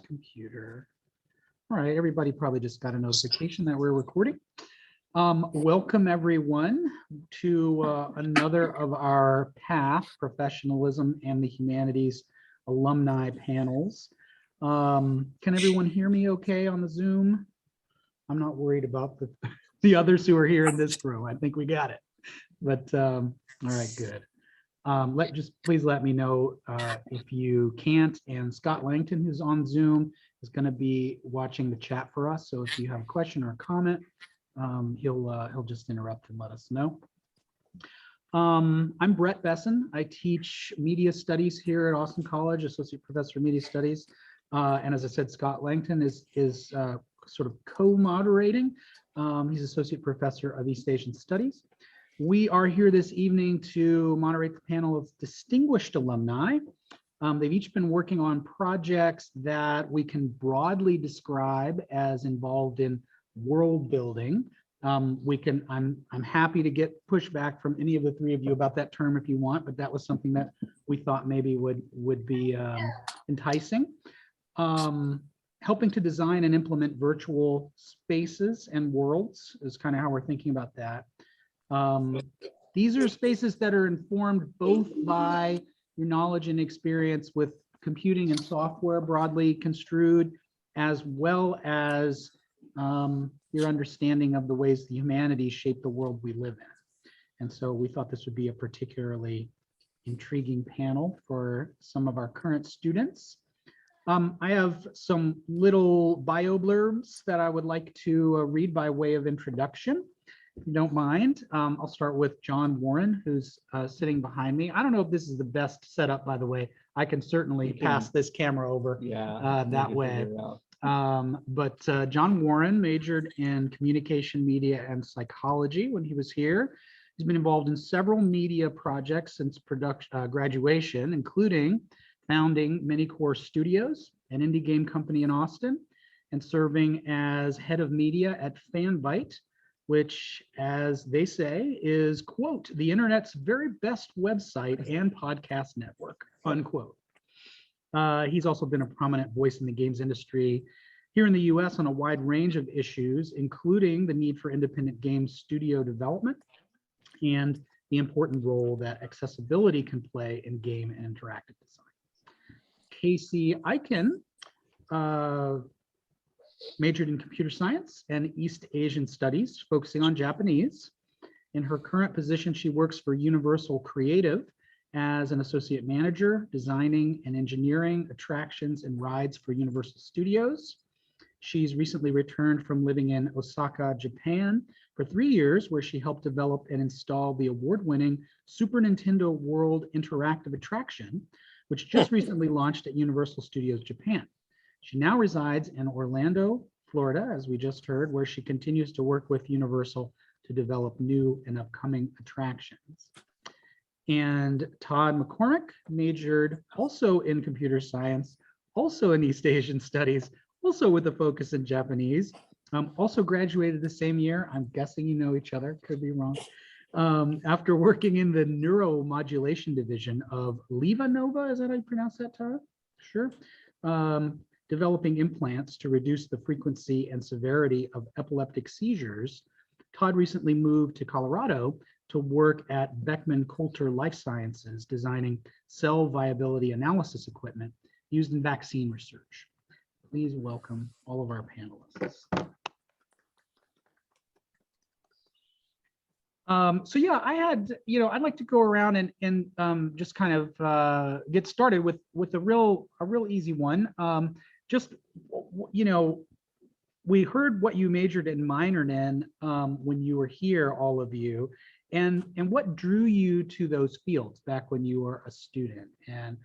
computer. All right, everybody probably just got a notification that we're recording. Welcome everyone to another of our PATH, Professionalism and the Humanities alumni panels. Can everyone hear me okay on the Zoom? I'm not worried about the others who are here in this room. I think we got it. But all right, good. Please let me know if you can't. And Scott Langton, who's on Zoom, is going to be watching the chat for us. So if you have a question or a comment, he'll just interrupt and let us know. I'm Brett Besson. I teach media studies here at Austin College, Associate Professor of Media Studies. And as I said, Scott Langton is sort of co-moderating. He's Associate Professor of East Asian Studies. We are here this evening to moderate the panel of distinguished alumni. They've each been working on projects that we can broadly describe as involved in world building. I'm happy to get pushback from any of the three of you about that term if you want, but that was something that we thought maybe would be enticing. Helping to design and implement virtual spaces and worlds is kind of how we're thinking about that. These are spaces that are informed both by your knowledge and experience with computing and software broadly construed, as well as your understanding of the ways the humanities shape the world we live in. And so we thought this would be a particularly intriguing panel for some of our current students. I have some little bio blurbs that I would like to read by way of introduction, if you don't mind. I'll start with John Warren, who's sitting behind me. I don't know if this is the best setup, by the way. I can certainly pass this camera over that way. But John Warren majored in communication, media, and psychology when he was here. He's been involved in several media projects since graduation, including founding Many-Core Studios, an indie game company in Austin, and serving as head of media at Fanbyte, which, as they say, is, quote, the internet's very best website and podcast network, unquote. He's also been a prominent voice in the games industry here in the US on a wide range of issues, including the need for independent game studio development and the important role that accessibility can play in game and interactive design. Kacey Eichen majored in computer science and East Asian studies, focusing on Japanese. In her current position, she works for Universal Creative as an associate manager, designing and engineering attractions and rides for Universal Studios. She's recently returned from living in Osaka, Japan for 3 years, where she helped develop and install the award-winning Super Nintendo World Interactive Attraction, which just recently launched at Universal Studios Japan. She now resides in Orlando, Florida, as we just heard, where she continues to work with Universal to develop new and upcoming attractions. And Todd McCormack majored also in computer science, also in East Asian studies, also with a focus in Japanese, also graduated the same year. I'm guessing you know each other, could be wrong. After working in the neuromodulation division of LivaNova, is that how you pronounce that, Todd? Sure. Developing implants to reduce the frequency and severity of epileptic seizures, Todd recently moved to Colorado to work at Beckman Coulter Life Sciences, designing cell viability analysis equipment used in vaccine research. Please welcome all of our panelists. So yeah, I'd like to go around and just kind of get started with a real easy one. We heard what you majored and minored in when you were here, all of you, and what drew you to those fields back when you were a student. And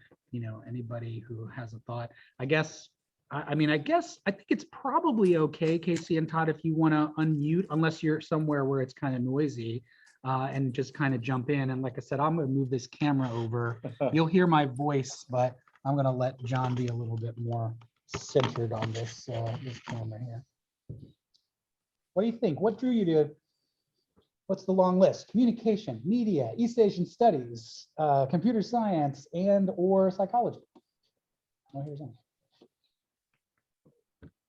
anybody who has a thought, I think it's probably okay, Kacey and Todd, if you want to unmute, unless you're somewhere where it's kind of noisy, and just kind of jump in. And like I said, I'm going to move this camera over. You'll hear my voice, but I'm going to let John be a little bit more centered on this camera here. What do you think? What drew you to, what's the long list? Communication, media, East Asian studies, computer science, and or psychology. Oh, here's one.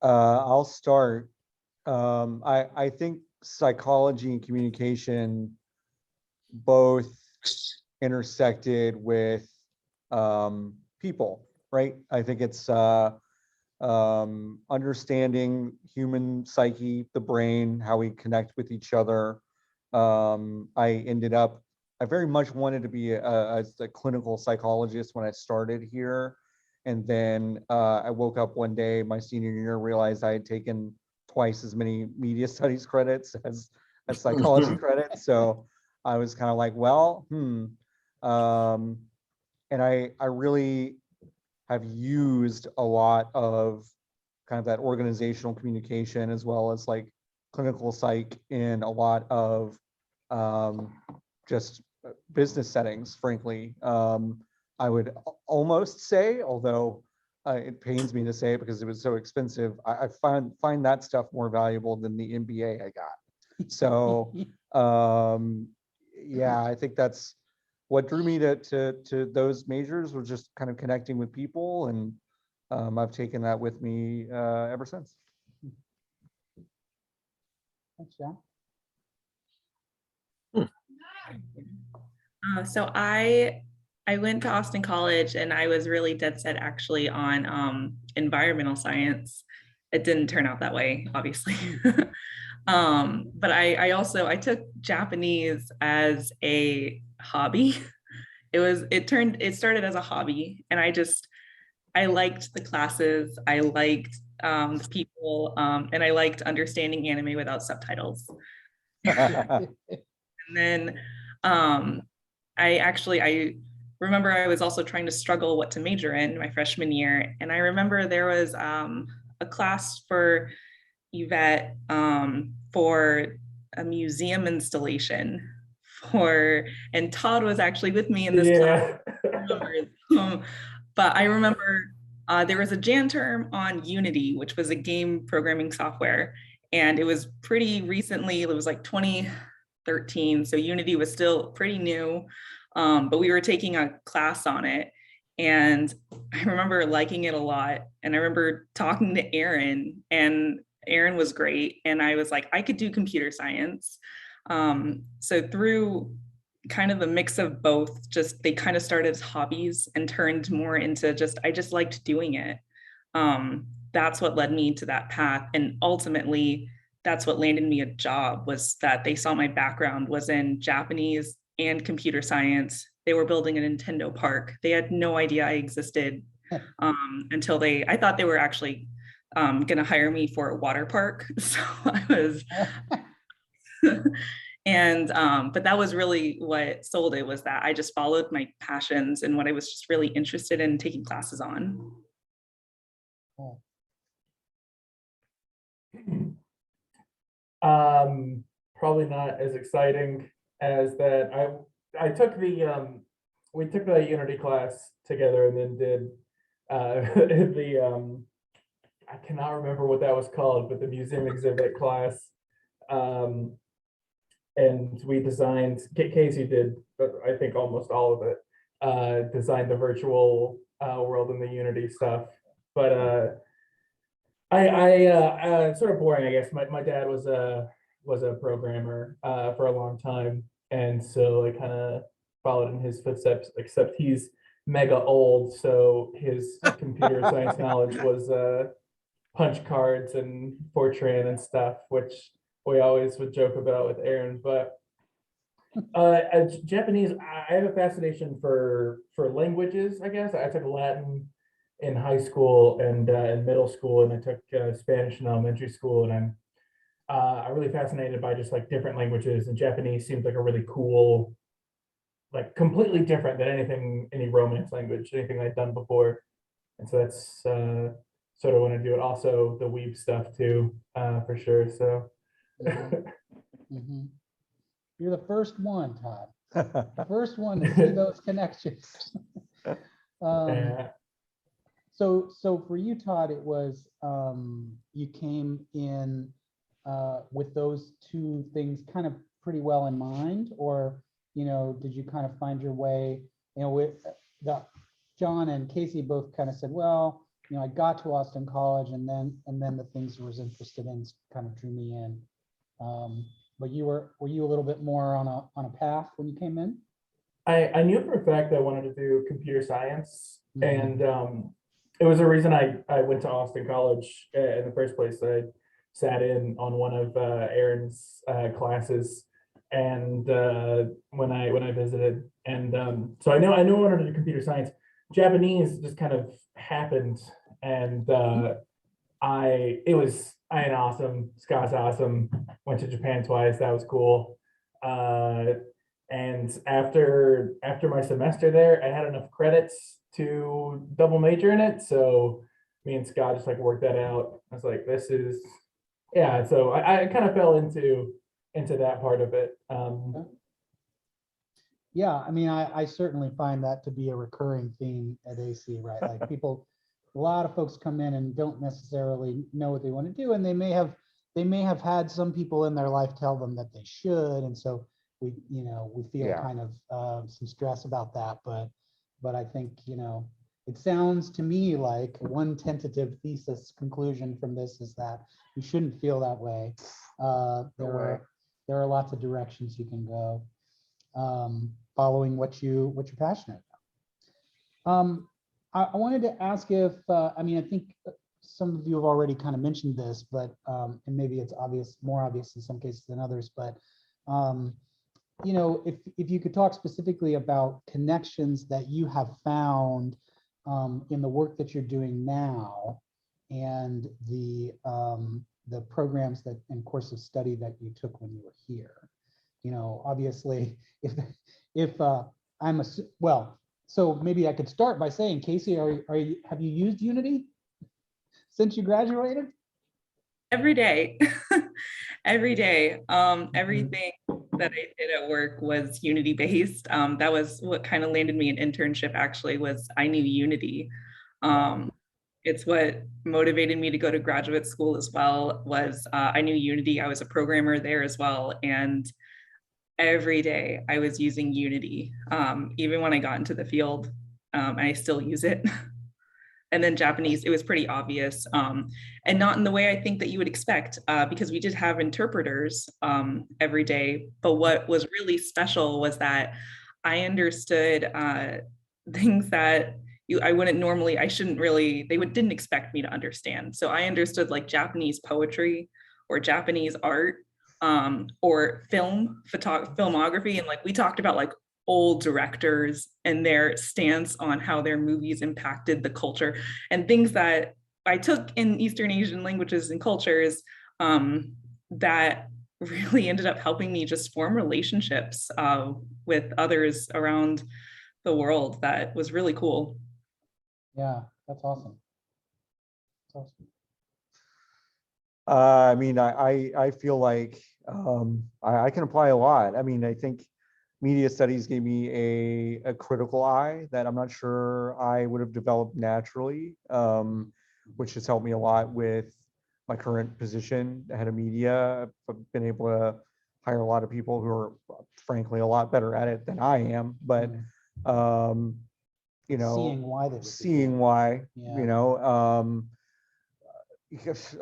I'll start. I think psychology and communication both intersected with people, right? I think it's understanding human psyche, the brain, how we connect with each other. I very much wanted to be a clinical psychologist when I started here. And then I woke up one day, my senior year, realized I had taken twice as many media studies credits as psychology credits. So I was kind of like, well, and I really have used a lot of kind of that organizational communication as well as like clinical psych in a lot of just business settings, frankly. I would almost say, although it pains me to say it because it was so expensive, I find that stuff more valuable than the MBA I got. So yeah, I think that's what drew me to those majors, was just kind of connecting with people, and I've taken that with me ever since. Thanks, John. So I went to Austin College, and I was really dead set actually on environmental science. It didn't turn out that way, obviously. But I took Japanese as a hobby. It started as a hobby, and I liked the classes. I liked the people, and I liked understanding anime without subtitles. And then I remember I was also trying to struggle what to major in my freshman year. And I remember there was a class for Yvette for a museum installation and Todd was actually with me in this class. But I remember there was a Jan term on Unity, which was a game programming software. And it was pretty recently, it was like 2013. So Unity was still pretty new, but we were taking a class on it. And I remember liking it a lot. And I remember talking to Aaron, and Aaron was great. And I was like, I could do computer science. So through kind of the mix of both, just they kind of started as hobbies and turned more into I just liked doing it. That's what led me to that path. And ultimately, that's what landed me a job, was that they saw my background was in Japanese and computer science. They were building a Nintendo park. They had no idea I existed until I thought they were actually going to hire me for a water park. So I was, but that was really what sold it, was that I just followed my passions and what I was just really interested in taking classes on. Probably not as exciting as that. We took the Unity class together, and then did I cannot remember what that was called, but the museum exhibit class. And we designed, Kacey did, I think almost all of it, designed the virtual world and the Unity stuff. But sort of boring, I guess. My dad was a programmer for a long time, and so I kind of followed in his footsteps, except he's mega old, so his computer science knowledge was punch cards and Fortran and stuff, which we always would joke about with Aaron. But Japanese, I have a fascination for languages, I guess. I took Latin in high school and in middle school, and I took Spanish in elementary school, and I'm really fascinated by just like different languages, and Japanese seems like a really cool, like completely different than any Romance language, anything I'd done before. And so that's sort of want to do it. Also the weeb stuff too, for sure. So You're the first one, Todd. The first one to see those connections. yeah. So for you, Todd, it was you came in with those two things kind of pretty well in mind, or did you kind of find your way? With John and Kacey both kind of said, well, I got to Austin College, and then the things I was interested in kind of drew me in. But were you a little bit more on a path when you came in? I knew for a fact I wanted to do computer science, Mhm. and it was a reason I went to Austin College in the first place. I sat in on one of Aaron's classes, and when I visited, and so I knew I wanted to do computer science. Japanese just kind of happened, and I had awesome. Scott's awesome. Went to Japan twice. That was cool. Uh, and after my semester there, I had enough credits to double major in it. So me and Scott just like worked that out. I was like, this is yeah. So I kind of fell into that part of it. Yeah, I mean, I certainly find that to be a recurring theme at AC, right? Like a lot of folks come in and don't necessarily know what they want to do, and they may have had some people in their life tell them that they should, and so we feel Yeah. kind of some stress about that, but I think, it sounds to me like one tentative thesis conclusion from this is that you shouldn't feel that way. There are lots of directions you can go, following what you're passionate about. I wanted to ask if, I mean, I think some of you have already kind of mentioned this, but, and maybe it's more obvious in some cases than others, but, if you could talk specifically about connections that you have found in the work that you're doing now, and the programs and course of study that you took when you were here. Obviously, if so maybe I could start by saying, Kacey, have you used Unity since you graduated? Every day. Every day. Everything that I did at work was Unity based. That was what kind of landed me an internship, actually, was I knew Unity. It's what motivated me to go to graduate school as well, was I knew Unity. I was a programmer there as well. And every day I was using Unity, even when I got into the field, and I still use it. And then Japanese, it was pretty obvious, and not in the way I think that you would expect, because we did have interpreters every day. But what was really special was that I understood things that I shouldn't really, didn't expect me to understand. So I understood like Japanese poetry or Japanese art, or filmography. And like we talked about like old directors and their stance on how their movies impacted the culture, and things that I took in Eastern Asian languages and cultures, that really ended up helping me just form relationships with others around the world. That was really cool. Yeah, that's awesome. That's awesome. I mean, I feel like I can apply a lot. I mean, I think media studies gave me a critical eye that I'm not sure I would have developed naturally, which has helped me a lot with my current position, the head of media. I've been able to hire a lot of people who are frankly a lot better at it than I am, but Seeing why they would be seeing good. why, Yeah. because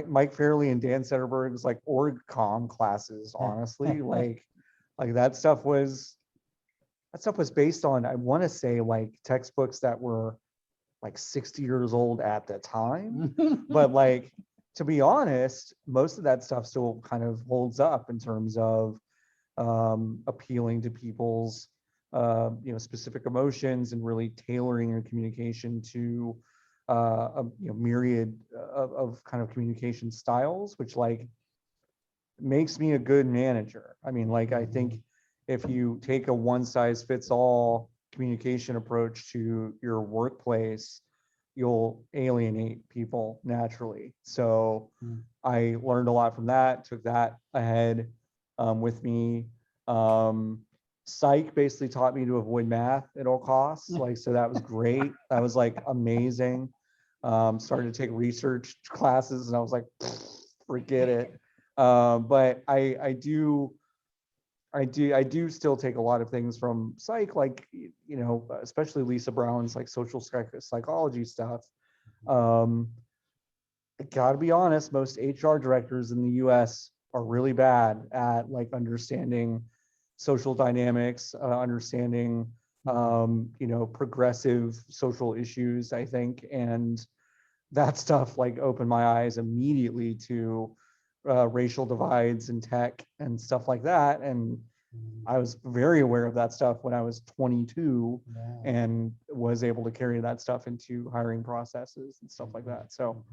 Mike Fairley and Dan Setterberg's like org-com classes, honestly, like that stuff was based on, I want to say, like textbooks that were like 60 years old at the time. But like, to be honest, most of that stuff still kind of holds up in terms of appealing to people's specific emotions and really tailoring your communication to a myriad of kind of communication styles, which like makes me a good manager. I mean, like, I think if you take a one size fits all communication approach to your workplace, you'll alienate people naturally. So I learned a lot from that, took that ahead with me. Psych basically taught me to avoid math at all costs. Like, so that was great. That was like amazing. Started to take research classes and I was like, forget it. But I do I do still take a lot of things from psych, like, you know, especially Lisa Brown's like social psychology stuff. I gotta be honest, most HR directors in the US are really bad at like understanding social dynamics, understanding, you know, progressive social issues, I think. And that stuff like opened my eyes immediately to racial divides in tech and stuff like that. And I was very aware of that stuff when I was 22 and was able to carry that stuff into hiring processes and stuff like that. So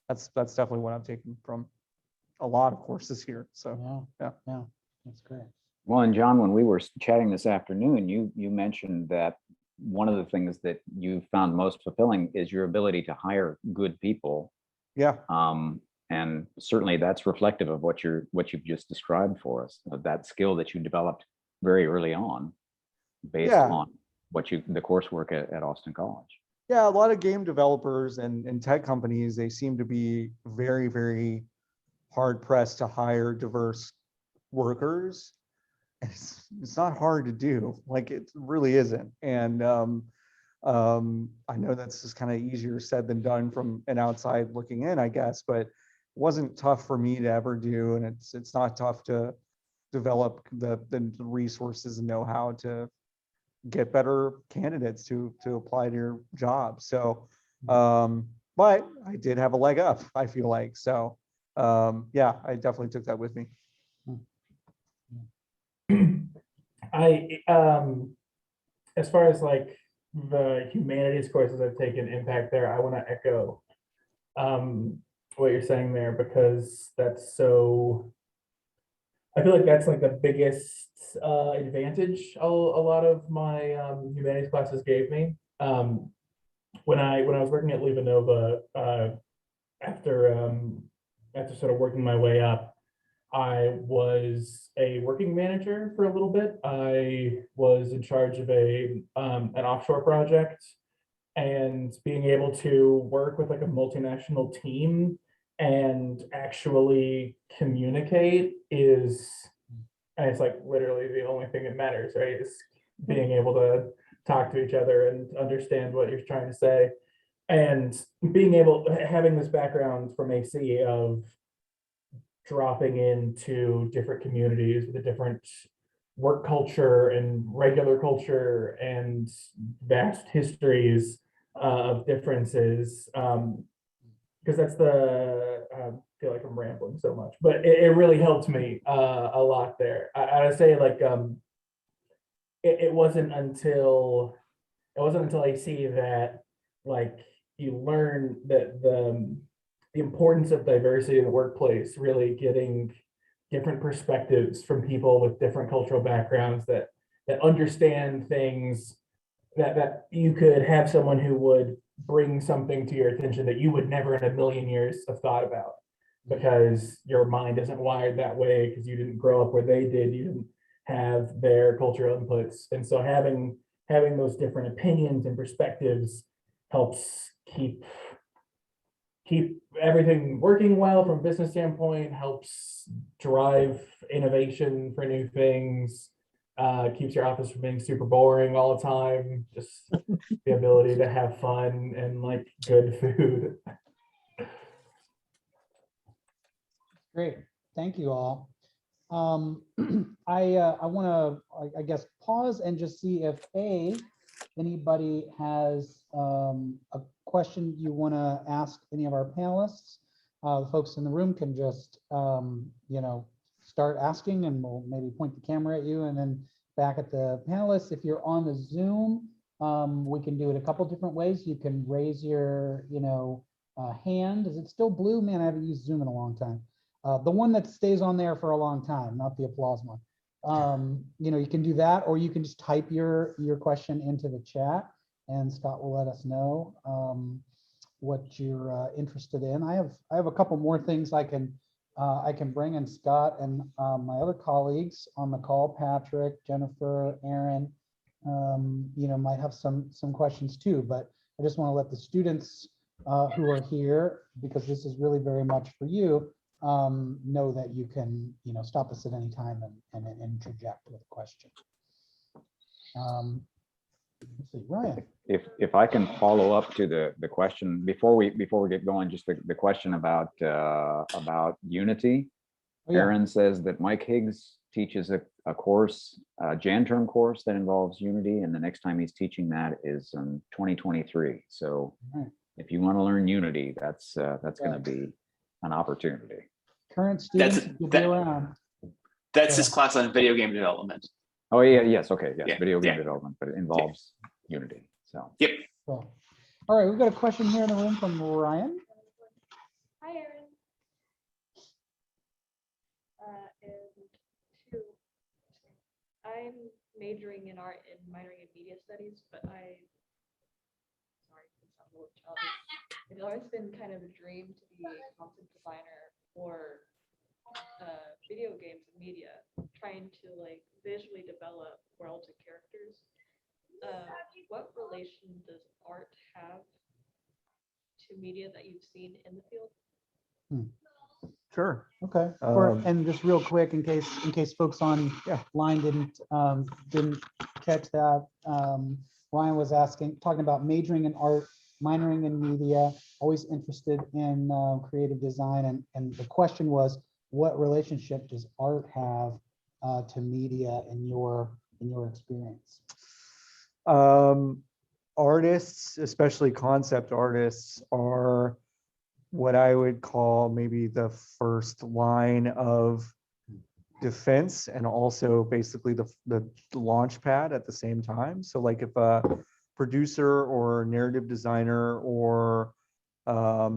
that's definitely what I'm taking from a lot of courses here. So Yeah, that's great. Well, and John, when we were chatting this afternoon, you mentioned that one of the things that you found most fulfilling is your ability to hire good people. yeah, And certainly that's reflective of what you've just described for us, of that skill that you developed very early on, based Yeah. on the coursework at Austin College. yeah, a lot of game developers and tech companies, they seem to be very, very hard pressed to hire diverse workers. It's not hard to do, like it really isn't. And I know that's just kind of easier said than done from an outside looking in, I guess, but it wasn't tough for me to ever do. And it's not tough to develop the resources and know how to get better candidates to apply to your job. So, but I did have a leg up, I feel like. So, yeah, I definitely took that with me. As far as like the humanities courses I've taken impact there, I want to echo what you're saying there, because that's so, I feel like that's like the biggest advantage a lot of my humanities classes gave me. When I was working at Levanova, after sort of working my way up, I was a working manager for a little bit. I was in charge of an offshore project, and being able to work with like a multinational team and actually communicate and it's like literally the only thing that matters, right? Is being able to talk to each other and understand what you're trying to say. And having this background from AC of dropping into different communities with a different work culture and regular culture and vast histories of differences, because that's I feel like I'm rambling so much, but it really helped me a lot there. I would say like it wasn't until AC that like you learn that the importance of diversity in the workplace, really getting different perspectives from people with different cultural backgrounds that understand things, that you could have someone who would bring something to your attention that you would never in a million years have thought about, because your mind isn't wired that way, because you didn't grow up where they did, you didn't have their cultural inputs. And so having those different opinions and perspectives helps keep everything working well from a business standpoint, helps drive innovation for new things, keeps your office from being super boring all the time, just the ability to have fun and like good food. Great, thank you all. I want to, I guess, pause and just see if anybody has a question you want to ask any of our panelists. The folks in the room can just, start asking, and we'll maybe point the camera at you, and then back at the panelists. If you're on the Zoom, we can do it a couple different ways. You can raise your, hand. Is it still blue? Man, I haven't used Zoom in a long time. The one that stays on there for a long time, not the applause one. You can do that, or you can just type your question into the chat, and Scott will let us know what you're interested in. I have a couple more things I can bring, and Scott and my other colleagues on the call, Patrick, Jennifer, Aaron, might have some questions too. But I just want to let the students who are here, because this is really very much for you, know that you can, stop us at any time and interject with a question. Let's see, Ryan. If I can follow up to the question before we get going, just the question about Unity. Oh, yeah. Aaron says that Mike Higgs teaches a course, a Jan term course that involves Unity, and the next time he's teaching that is in 2023. So Right. if you want to learn Unity, that's going to Right. be an opportunity. Current students will be around. That's his class on video game development. Oh yeah, yes, okay, yes, Yeah, video game yeah. development, but it involves Unity. So Yep. Cool. All right, we've got a question here in the room from Ryan. Hi, Aaron. And two, I'm majoring in art and minoring in media studies, but sorry, it sounds a little childish. It's always been kind of a dream to be a concept designer for video games and media, trying to like visually develop worlds and characters. What relation does art have to media that you've seen in the field? Sure. Okay. And just real quick, in case folks online didn't catch that, Ryan was talking about majoring in art, minoring in media, always interested in creative design, and the question was, what relationship does art have to media in your experience? Artists, especially concept artists, are what I would call maybe the first line of defense, and also basically the launch pad at the same time. So like if a producer or narrative designer or a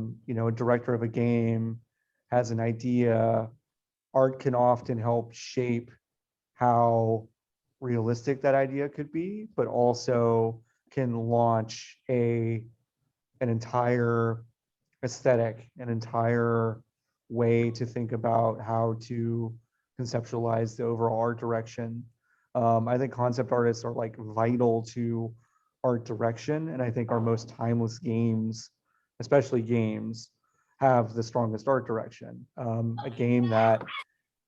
director of a game has an idea, art can often help shape how realistic that idea could be, but also can launch an entire aesthetic, an entire way to think about how to conceptualize the overall art direction. I think concept artists are like vital to art direction, and I think our most timeless games, especially games, have the strongest art direction. A game that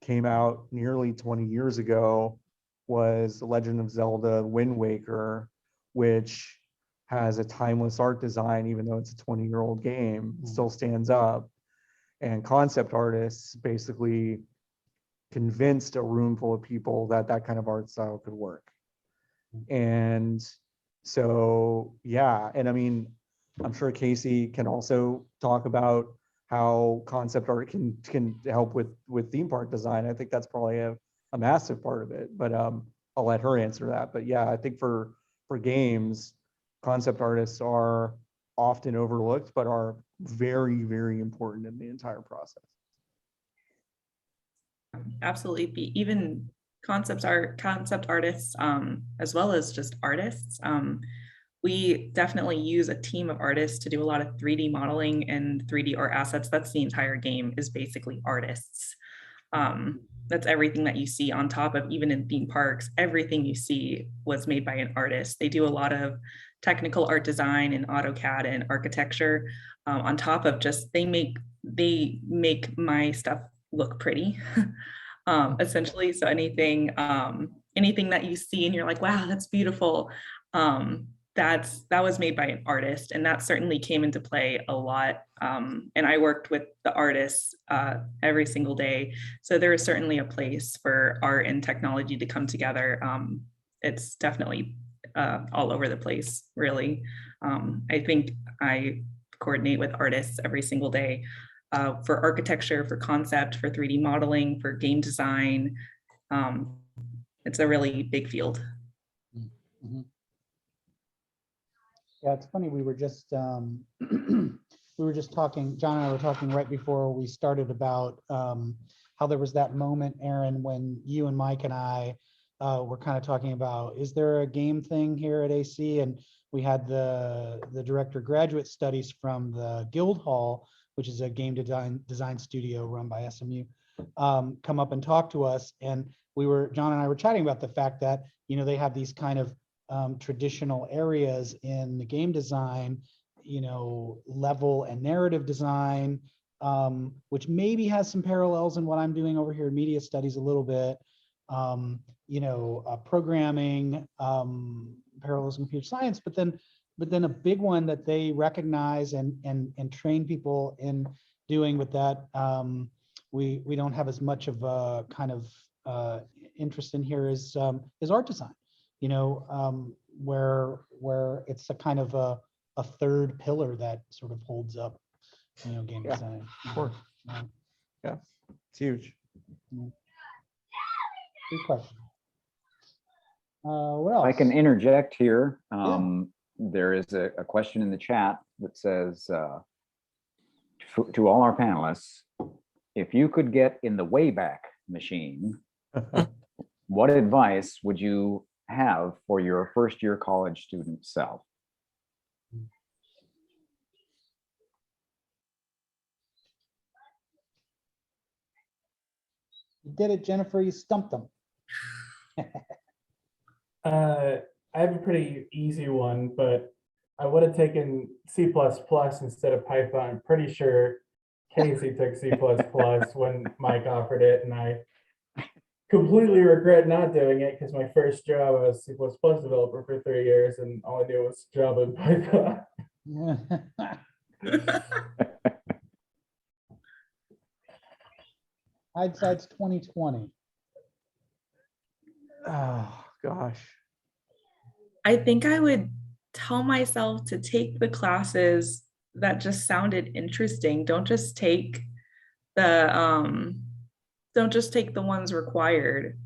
came out nearly 20 years ago was The Legend of Zelda Wind Waker, which has a timeless art design, even though it's a 20-year-old game, it still stands up. And concept artists basically convinced a room full of people that that kind of art style could work. And so, yeah, and I mean, I'm sure Kacey can also talk about how concept art can help with theme park design. I think that's probably a massive part of it, but I'll let her answer that. But yeah, I think for games, concept artists are often overlooked, but are very, very important in the entire process. Absolutely. Even concept artists, as well as just artists. We definitely use a team of artists to do a lot of 3D modeling and 3D art assets. That's the entire game, is basically artists. That's everything that you see on top of, even in theme parks, everything you see was made by an artist. They do a lot of technical art design and AutoCAD and architecture, on top of just, they make my stuff look pretty, essentially. So anything that you see and you're like, wow, that's beautiful. That was made by an artist, and that certainly came into play a lot. And I worked with the artists every single day. So there is certainly a place for art and technology to come together. It's definitely all over the place, really. I think I coordinate with artists every single day for architecture, for concept, for 3D modeling, for game design. It's a really big field. Mm-hmm. Yeah, it's funny. We were just talking. John and I were talking right before we started about how there was that moment, Aaron, when you and Mike and I were kind of talking about, is there a game thing here at AC? And we had the director of graduate studies from the Guildhall, which is a game design studio run by SMU, come up and talk to us. And John and I were chatting about the fact that, they have these kind of traditional areas in the game design, level and narrative design, which maybe has some parallels in what I'm doing over here in media studies a little bit. Programming, parallels in computer science, but then a big one that they recognize and train people in doing with that. We don't have as much of a kind of interest in here is art design. Where it's a kind of a third pillar that sort of holds up, game Yeah, design. sure. Yeah, it's huge. Good question. What else? I can interject here. Yeah. There is a question in the chat that says, to all our panelists, if you could get in the Wayback Machine, what advice would you have for your first year college student self? You did it, Jennifer. You stumped them. I have a pretty easy one, but I would have taken C++ instead of Python. I'm pretty sure Kacey took C++ when Mike offered it, and I completely regret not doing it because my first job I was a C++ developer for 3 years, and all I knew was Java and Python. Hindsight's 2020. Oh gosh. I think I would tell myself to take the classes that just sounded interesting. Don't just take the ones required.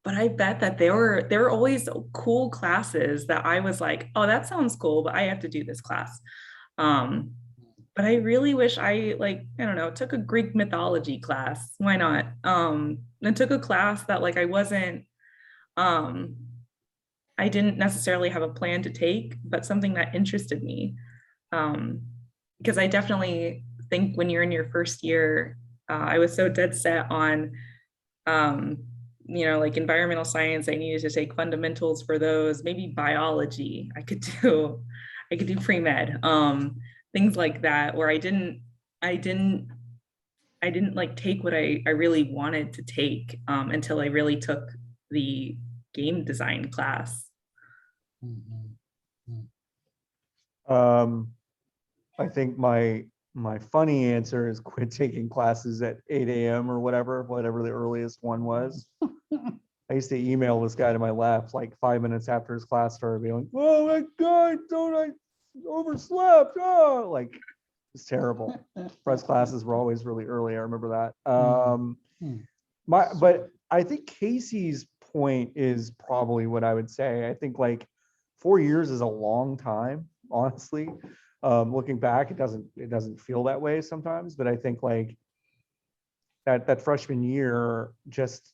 But I bet that there were always cool classes that I was like, oh, that sounds cool, but I have to do this class. But I really wish I took a Greek mythology class. Why not? And took a class that I didn't necessarily have a plan to take, but something that interested me. Because I definitely think when you're in your first year, I was so dead set on, environmental science. I needed to take fundamentals for those, maybe biology. I could do pre-med, things like that, where I didn't take what I really wanted to take until I really took the game design class. I think my funny answer is quit taking classes at 8 a.m. or whatever the earliest one was. I used to email this guy to my left like 5 minutes after his class started, being like, "Oh my God, don't I overslept?" Oh, like it's terrible. Press classes were always really early. I remember that. But I think Casey's point is probably what I would say. I think like 4 years is a long time, honestly. Looking back, it doesn't feel that way sometimes, but I think like that freshman year, just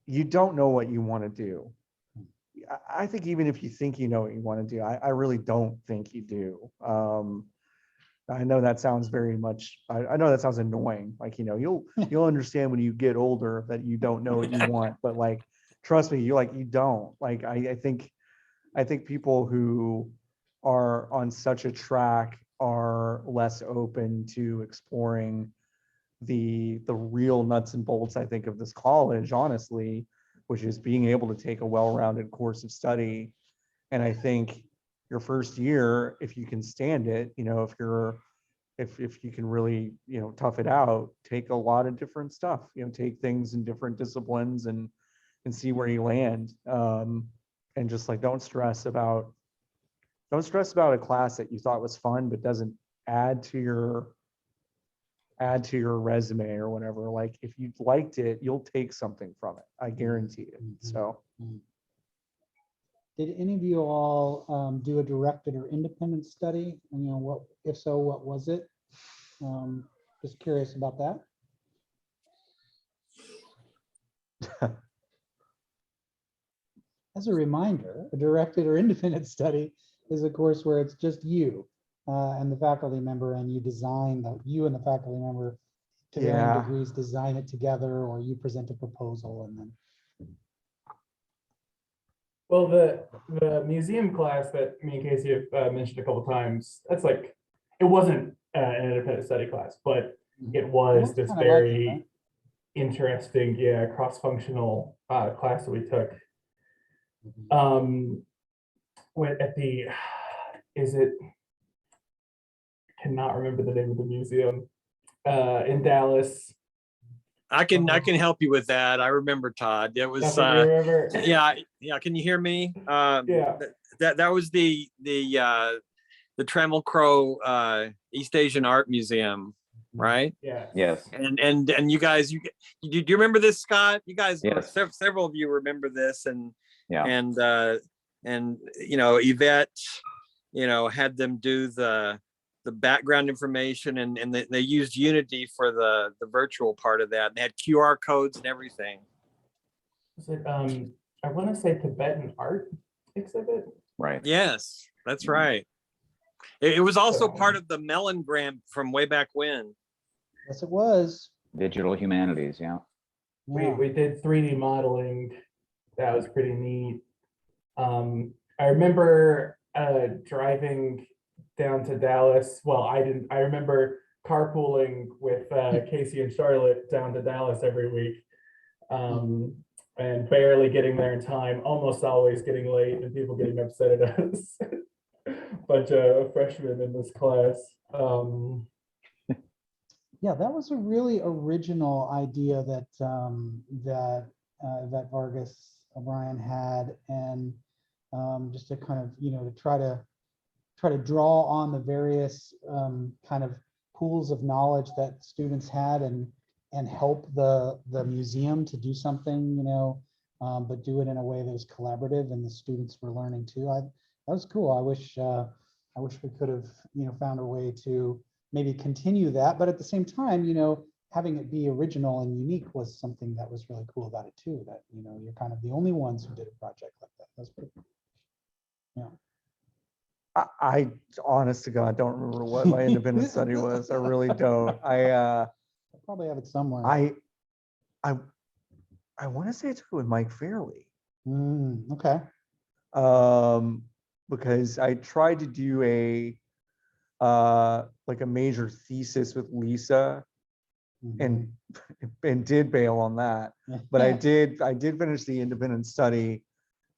you don't know what you want to do. I think even if you think you know what you want to do, I really don't think you do. I know that sounds very much, I know that sounds annoying. Like, you'll understand when you get older that you don't know what you want, but like, trust me, you don't. Like, I think people who are on such a track are less open to exploring the real nuts and bolts, I think, of this college, honestly, which is being able to take a well-rounded course of study. And I think your first year, if you can stand it, if you can really, tough it out, take a lot of different stuff, take things in different disciplines and see where you land. And just like, don't stress about a class that you thought was fun, but doesn't add to your resume or whatever. Like, if you liked it, you'll take something from it. I guarantee it. So. Did any of you all do a directed or independent study? And what, if so, what was it? Just curious about that. As a reminder, a directed or independent study is a course where it's just you and the faculty member, and you and the faculty member to varying degrees design it together, or you present a proposal and then. Well, the museum class that me and Kacey have mentioned a couple times, that's like, it wasn't an independent study class, but it was That's this kinda like it, very right? interesting, yeah, cross-functional class that we took. Mhm. When at the, is it, cannot remember the name of the museum in Dallas. I can help you with that. I remember, Todd. It was That's what you remember? yeah. Can you hear me? Yeah. That was the Trammell Crow East Asian Art Museum, right? Yeah. Yes, And you guys, do you remember this, Scott? You guys, Yes. several of you remember this, yeah, and Yvette, had them do the background information, and they used Unity for the virtual part of that. And they had QR codes and everything. Is it, I want to say Tibetan art exhibit? right. Yes, that's right. It was also So- part of the Mellon grant from way back when. Yes, it was. Digital humanities, yeah. Yeah. We did 3D modeling. That was pretty neat. I remember driving down to Dallas. Well, I didn't. I remember carpooling with Kacey and Charlotte down to Dallas every week, and barely getting there in time. Almost always getting late, and people getting upset at us. Bunch of freshmen in this class. Yeah, that was a really original idea that that Vargas O'Brien had, and just to kind of to try to draw on the various kind of pools of knowledge that students had, and help the museum to do something, but do it in a way that was collaborative and the students were learning too. That was cool. I wish we could have found a way to maybe continue that, but at the same time, having it be original and unique was something that was really cool about it too. That you're kind of the only ones who did a project like that. That's pretty cool. Yeah. I honest to God don't remember what my independent study was. I really don't. I probably have it somewhere. I want to say I took it with Mike Fairley. Okay. Because I tried to do like a major thesis with Lisa, and did bail on that. But I did finish the independent study.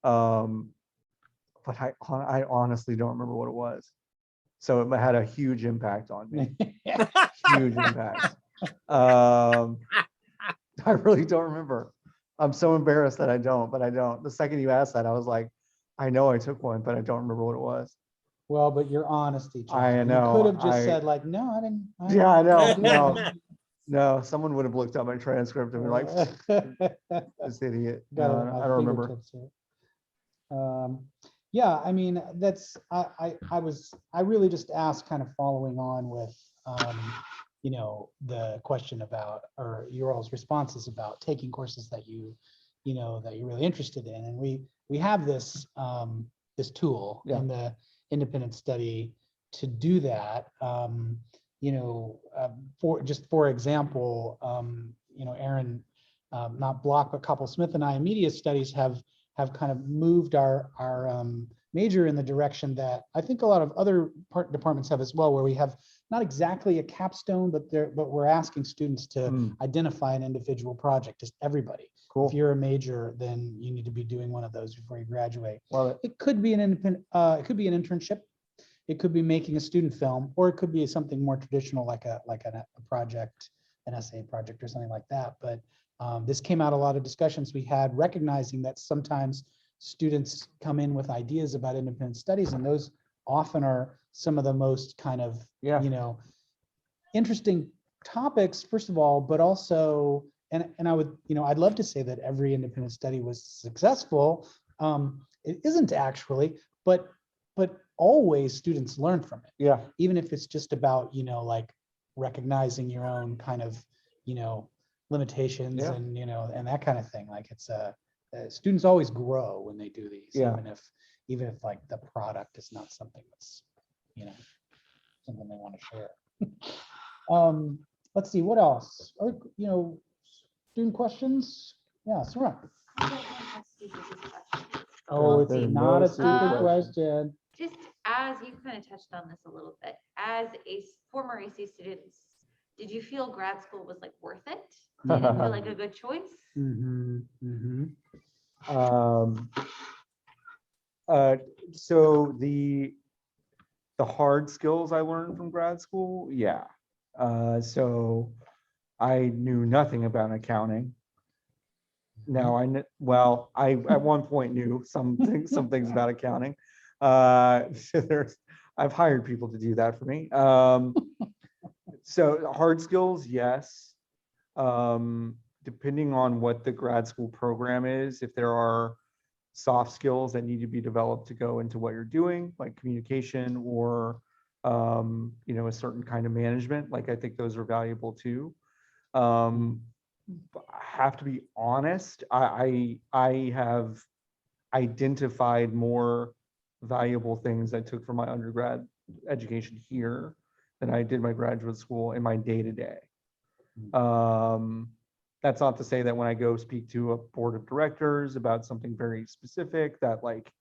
But I honestly don't remember what it was. So it had a huge impact on me. Huge impact. I really don't remember. I'm so embarrassed that I don't, but I don't. The second you asked that, I was like, I know I took one, but I don't remember what it was. Well, but your honesty, John. I know, You could have just I- said like, no, I didn't. Yeah, I know. didn't do No, it." no, someone would have looked up my transcript and be like, this idiot. Got it No, at my I don't remember. fingertips here. Yeah, I mean, that's, I really just asked, kind of following on with, the question about, or your all's responses about taking courses that that you're really interested in. And we have this, this tool Yeah. in the independent study to do that. For example, Aaron, not Block, but Koppel Smith and I in media studies have kind of moved our major in the direction that I think a lot of other departments have as well, where we have not exactly a capstone, but we're asking students to identify an individual project, just everybody. Cool. If you're a major, then you need to be doing one of those before you graduate. Love it. It could be an independent, it could be an internship. It could be making a student film, or it could be something more traditional, like a project, an essay project or something like that. But this came out a lot of discussions we had, recognizing that sometimes students come in with ideas about independent studies, and those often are some of the most kind of, interesting topics, first of all, but also, and I would, I'd love to say that every independent study was successful. It isn't actually, but always students learn from it. Yeah. Even if it's just about, like recognizing your own kind of, limitations and, and that kind of thing. Like it's students always grow when they do these, Yeah. even if like the product is not something that's, something they want to share. Let's see, what else? Student questions? Yeah, Sarah. Oh, it's There's not no a stupid stupid question. Just as you kind of touched on this a little bit, as a former AC student, did you feel grad school was like worth it? Did it feel like a good choice? Mhm, mhm. So the hard skills I learned from grad school, yeah. So I knew nothing about accounting. Now well, I at one point knew some things about accounting. So I've hired people to do that for me. So hard skills, yes. Depending on what the grad school program is, if there are soft skills that need to be developed to go into what you're doing, like communication or a certain kind of management, like I think those are valuable too. I have to be honest, I have identified more valuable things I took from my undergrad education here than I did my graduate school in my day-to-day. That's not to say that when I go speak to a board of directors about something very specific that like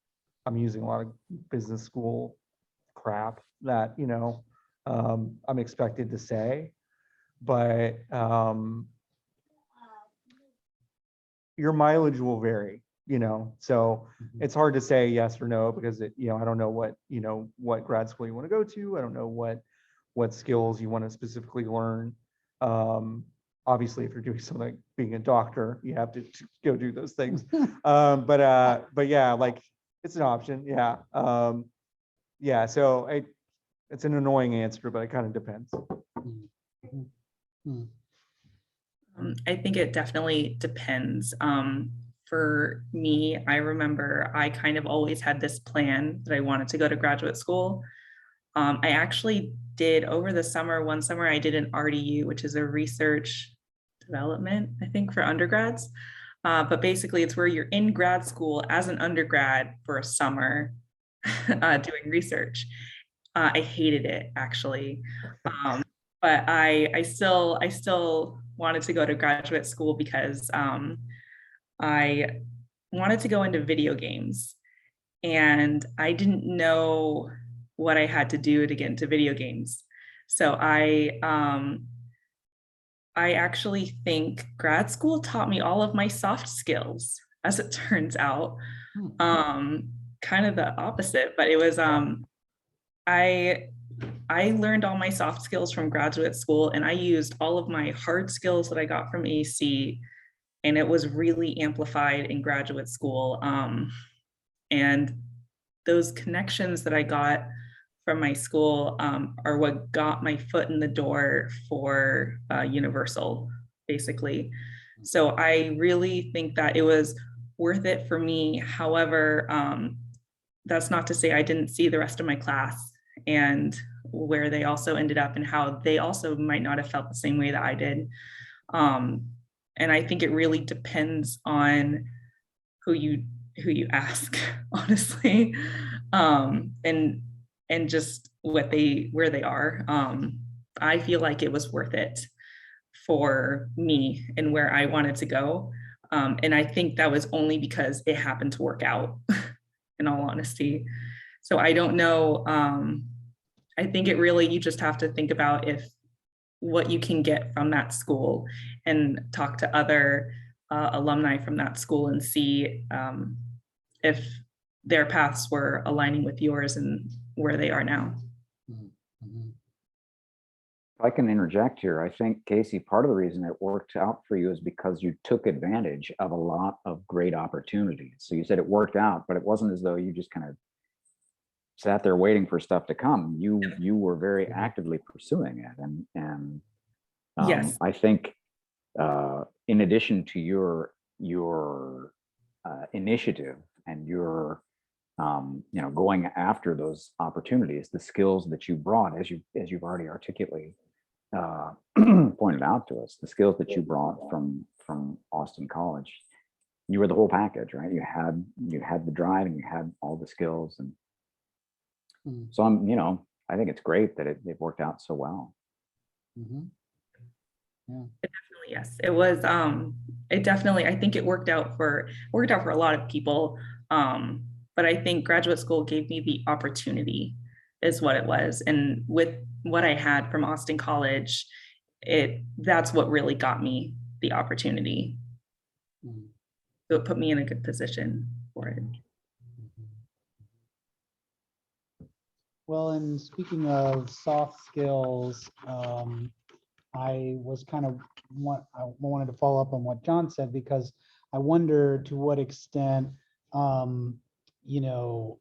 I'm using a lot of business school crap that I'm expected to say, but your mileage will vary, so it's hard to say yes or no because I don't know what grad school you want to go to. I don't know what skills you want to specifically learn. Obviously, if you're doing something like being a doctor, you have to go do those things. But yeah, like it's an option. Yeah. Yeah. So it's an annoying answer, but it kind of depends. I think it definitely depends. For me, I remember I kind of always had this plan that I wanted to go to graduate school. I actually did over the summer, one summer I did an RDU, which is a research development, I think, for undergrads. But basically it's where you're in grad school as an undergrad for a summer doing research. I hated it actually. But I still wanted to go to graduate school because I wanted to go into video games and I didn't know what I had to do to get into video games. So I actually think grad school taught me all of my soft skills, as it turns out. Kind of the opposite, but it was I learned all my soft skills from graduate school and I used all of my hard skills that I got from AC, and it was really amplified in graduate school. And those connections that I got from my school are what got my foot in the door for Universal, basically. So I really think that it was worth it for me. However, that's not to say I didn't see the rest of my class and where they also ended up and how they also might not have felt the same way that I did. And I think it really depends on who you ask, honestly, and just where they are. I feel like it was worth it for me and where I wanted to go. And I think that was only because it happened to work out, in all honesty. So I don't know. I think it really, you just have to think about what you can get from that school and talk to other alumni from that school and see if their paths were aligning with yours and where they are now. If I can interject here, I think, Kacey, part of the reason it worked out for you is because you took advantage of a lot of great opportunities. So you said it worked out, but it wasn't as though you just kind of sat there waiting for stuff to come. You were very actively pursuing it. And Yes. I think in addition to your initiative and your going after those opportunities, the skills that you brought, as you've already articulately pointed out to us, the skills that you brought from Austin College, you were the whole package, right? You had the drive and you had all the skills, and so I think it's great that it worked out so well. Yeah. Definitely, yes. It was it definitely, I think it worked out for a lot of people. But I think graduate school gave me the opportunity is what it was. And with what I had from Austin College, that's what really got me the opportunity. Mhm. So it put me in a good position for it. Well, and speaking of soft skills, I was kind of I wanted to follow up on what John said, because I wonder to what extent, you know,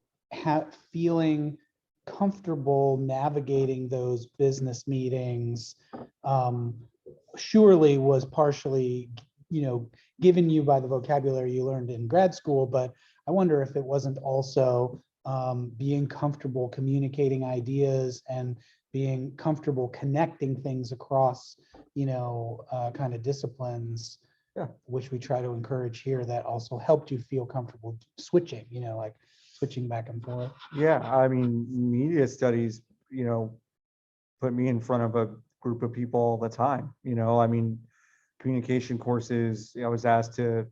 feeling comfortable navigating those business meetings, surely was partially, you know, given you by the vocabulary you learned in grad school, but I wonder if it wasn't also being comfortable communicating ideas and being comfortable connecting things across, you know, kind of disciplines, Yeah. which we try to encourage here, that also helped you feel comfortable switching, you know, like switching back and forth. Yeah, I mean, media studies, you know, put me in front of a group of people all the time, you know, I mean, communication courses, I was asked to,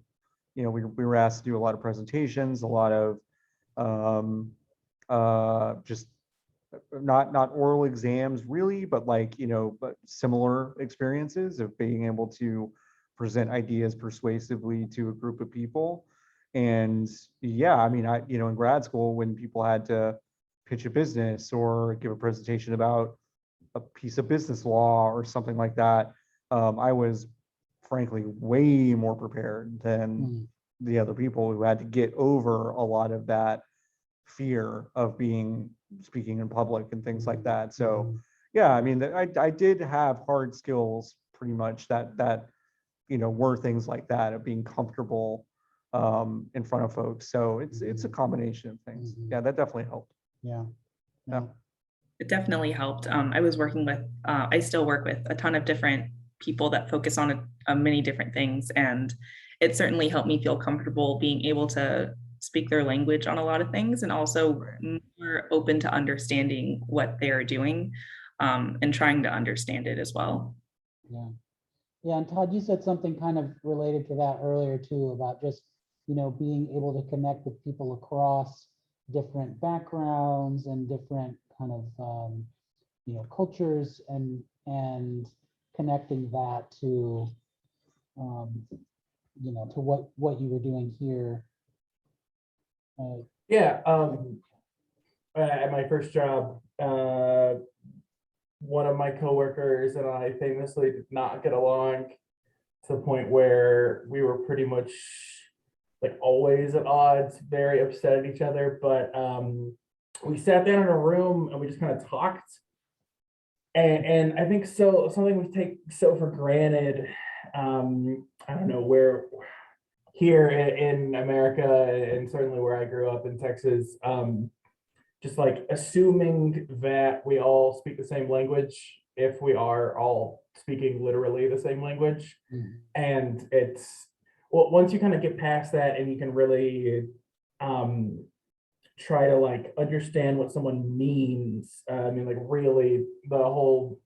you know, we were asked to do a lot of presentations, a lot of just not oral exams really, but like, you know, but similar experiences of being able to present ideas persuasively to a group of people. And yeah, I mean, you know, in grad school, when people had to pitch a business or give a presentation about a piece of business law or something like that, I was frankly way more prepared than the other people who had to get over a lot of that fear of speaking in public and things like that. So yeah, I mean, I did have hard skills pretty much that you know, were things like that of being comfortable in front of folks. So it's a combination of things. Yeah, that definitely helped. Yeah. Yeah. It definitely helped. I was working with, I still work with a ton of different people that focus on many different things. And it certainly helped me feel comfortable being able to speak their language on a lot of things, and also more open to understanding what they're doing, and trying to understand it as well. Yeah. Yeah, and Todd, you said something kind of related to that earlier too, about just, you know, being able to connect with people across different backgrounds and different kind of, you know, cultures, and connecting that to, you know, to what you were doing here. Yeah, at my first job, one of my coworkers and I famously did not get along to the point where we were pretty much like always at odds, very upset at each other. But we sat down in a room and we just kind of talked. And I think so something we take so for granted. I don't know where here in America, and certainly where I grew up in Texas, just like assuming that we all speak the same language if we are all speaking literally the same language. And it's, well, once you kind of get past that and you can really try to like understand what someone means, I mean, like really the whole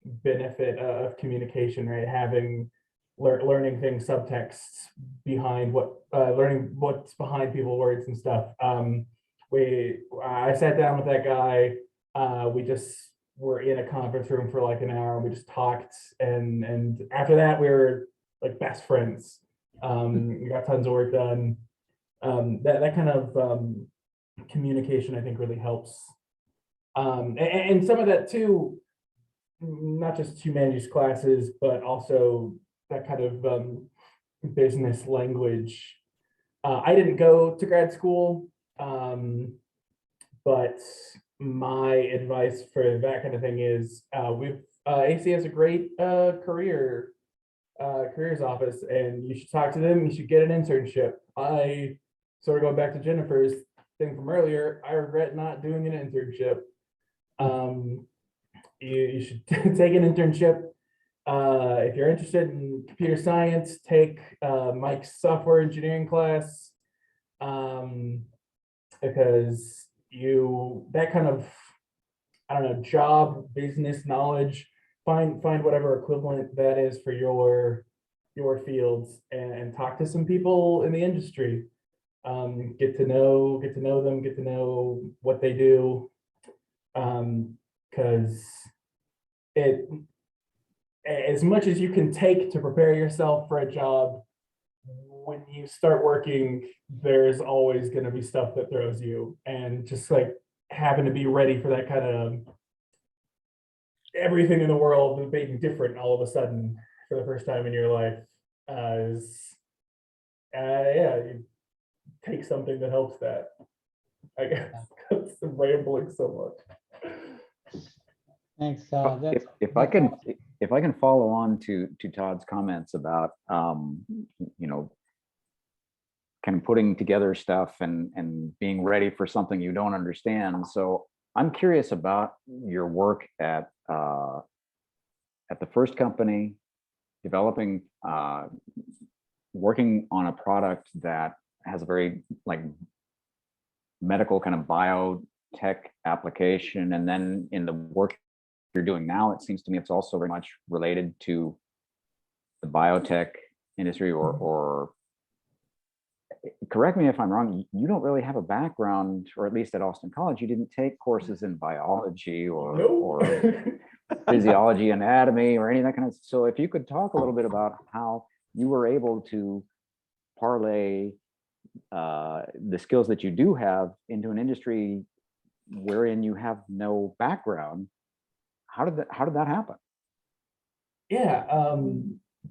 benefit of communication, right? Having learning things, subtexts behind what, learning what's behind people's words and stuff. I sat down with that guy. We just were in a conference room for like an hour. And we just talked, and after that, we were like best friends. We got tons of work done. That kind of communication, I think, really helps. And some of that too, not just humanities classes, but also that kind of business language. I didn't go to grad school. But my advice for that kind of thing is AC has a great careers office, and you should talk to them. You should get an internship. I sort of going back to Jennifer's thing from earlier, I regret not doing an internship. You should take an internship. If you're interested in computer science, take Mike's software engineering class. Because that kind of, I don't know, job, business knowledge, find whatever equivalent that is for your fields, and talk to some people in the industry. Get to know them, get to know what they do. Because as much as you can take to prepare yourself for a job, when you start working, there's always going to be stuff that throws you, and just like having to be ready for that kind of everything in the world being different all of a sudden for the first time in your life yeah, you take something that helps that. I guess that's rambling so much. Thanks. If I can follow on to Todd's comments about you know, kind of putting together stuff and being ready for something you don't understand. So I'm curious about your work at the first company, developing working on a product that has a very like medical kind of biotech application, and then in the work you're doing now, it seems to me it's also very much related to the biotech industry, or correct me if I'm wrong, you don't really have a background, or at least at Austin College, you didn't take courses in biology or physiology, anatomy, or any of that kind of. So if you could talk a little bit about how you were able to parlay the skills that you do have into an industry wherein you have no background. How did that happen? Yeah,